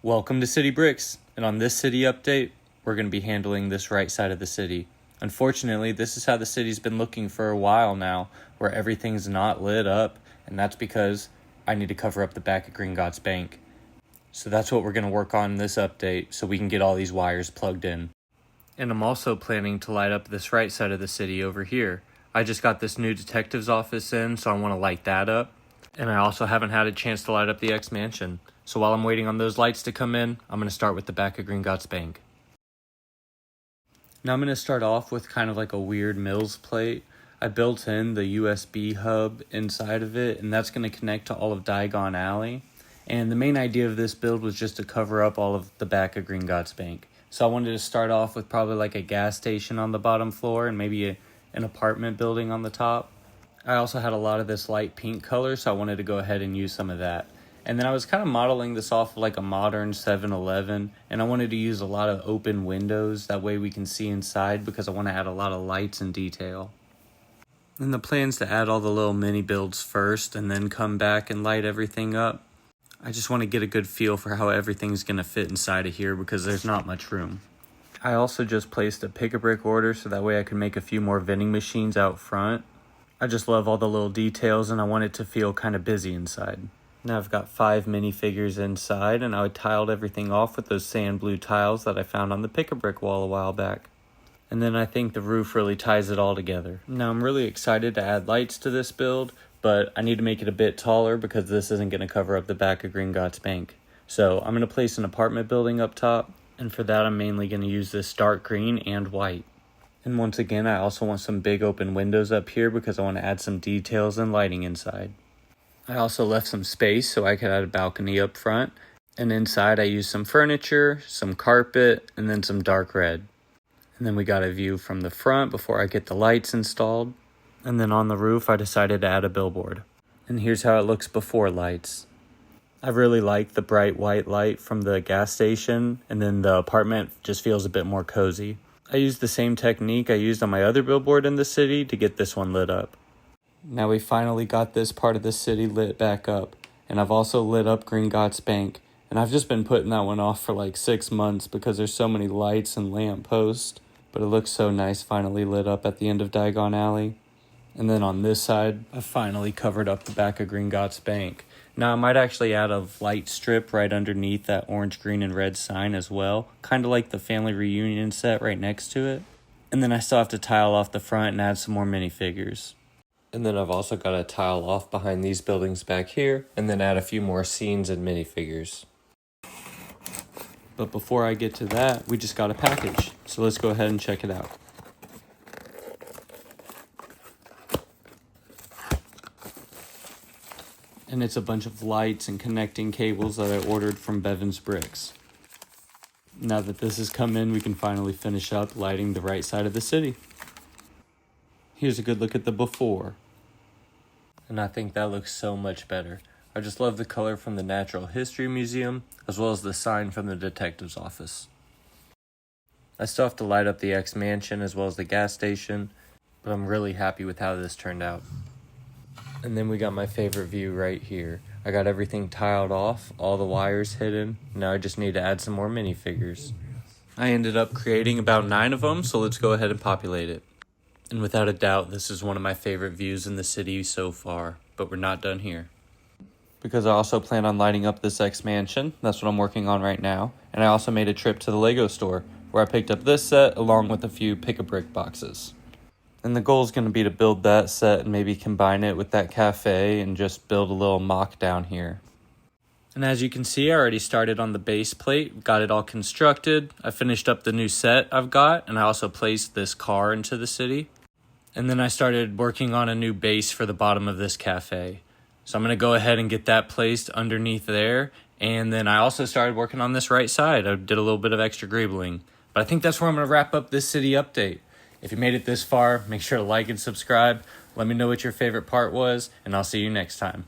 Welcome to City Bricks, and on this city update, we're going to be handling this right side of the city. Unfortunately, this is how the city's been looking for a while now, where everything's not lit up, and that's because I need to cover up the back of Gringotts Bank. So that's what we're going to work on in this update, so we can get all these wires plugged in. And I'm also planning to light up this right side of the city over here. I just got this new detective's office in, so I want to light that up. And I also haven't had a chance to light up the X Mansion. So while I'm waiting on those lights to come in, I'm going to start with the back of Gringotts Bank. Now I'm going to start off with kind of like a weird Mills plate. I built in the USB hub inside of it, and that's going to connect to all of Diagon Alley. And the main idea of this build was just to cover up all of the back of Gringotts Bank. So I wanted to start off with probably like a gas station on the bottom floor and maybe an apartment building on the top. I also had a lot of this light pink color, so I wanted to go ahead and use some of that. And then I was kind of modeling this off of like a modern 7-Eleven, and I wanted to use a lot of open windows, that way we can see inside because I want to add a lot of lights and detail. And the plan's to add all the little mini builds first and then come back and light everything up. I just want to get a good feel for how everything's going to fit inside of here because there's not much room. I also just placed a pick-a-brick order so that way I can make a few more vending machines out front. I just love all the little details and I want it to feel kind of busy inside. Now I've got 5 minifigures inside, and I tiled everything off with those sand blue tiles that I found on the pick-a-brick wall a while back. And then I think the roof really ties it all together. Now I'm really excited to add lights to this build, but I need to make it a bit taller because this isn't going to cover up the back of Gringotts Bank. So I'm going to place an apartment building up top, and for that I'm mainly going to use this dark green and white. And once again, I also want some big open windows up here because I want to add some details and lighting inside. I also left some space so I could add a balcony up front. And inside I used some furniture, some carpet, and then some dark red. And then we got a view from the front before I get the lights installed. And then on the roof I decided to add a billboard. And here's how it looks before lights. I really like the bright white light from the gas station, and then the apartment just feels a bit more cozy. I used the same technique I used on my other billboard in the city to get this one lit up. Now we finally got this part of the city lit back up, and I've also lit up Gringotts Bank, and I've just been putting that one off for like 6 months because there's so many lights and lamp posts, but it looks so nice finally lit up at the end of Diagon Alley. And then on this side, I finally covered up the back of Gringotts Bank. Now I might actually add a light strip right underneath that orange, green, and red sign as well, kind of like the family reunion set right next to it. And then I still have to tile off the front and add some more minifigures. And then I've also got to tile off behind these buildings back here, and then add a few more scenes and minifigures. But before I get to that, we just got a package, so let's go ahead and check it out. And it's a bunch of lights and connecting cables that I ordered from Bevan's Bricks. Now that this has come in, we can finally finish up lighting the right side of the city. Here's a good look at the before. And I think that looks so much better. I just love the color from the Natural History Museum, as well as the sign from the detective's office. I still have to light up the X Mansion as well as the gas station, but I'm really happy with how this turned out. And then we got my favorite view right here. I got everything tiled off, all the wires hidden. Now I just need to add some more minifigures. I ended up creating about 9 of them, so let's go ahead and populate it. And without a doubt, this is one of my favorite views in the city so far, but we're not done here. Because I also plan on lighting up this X Mansion, that's what I'm working on right now, and I also made a trip to the Lego store, where I picked up this set along with a few pick-a-brick boxes. And the goal is going to be to build that set and maybe combine it with that cafe and just build a little mock down here. And as you can see, I already started on the base plate, got it all constructed. I finished up the new set I've got, and I also placed this car into the city. And then I started working on a new base for the bottom of this cafe. So I'm going to go ahead and get that placed underneath there. And then I also started working on this right side. I did a little bit of extra greebling. But I think that's where I'm going to wrap up this city update. If you made it this far, make sure to like and subscribe. Let me know what your favorite part was, and I'll see you next time.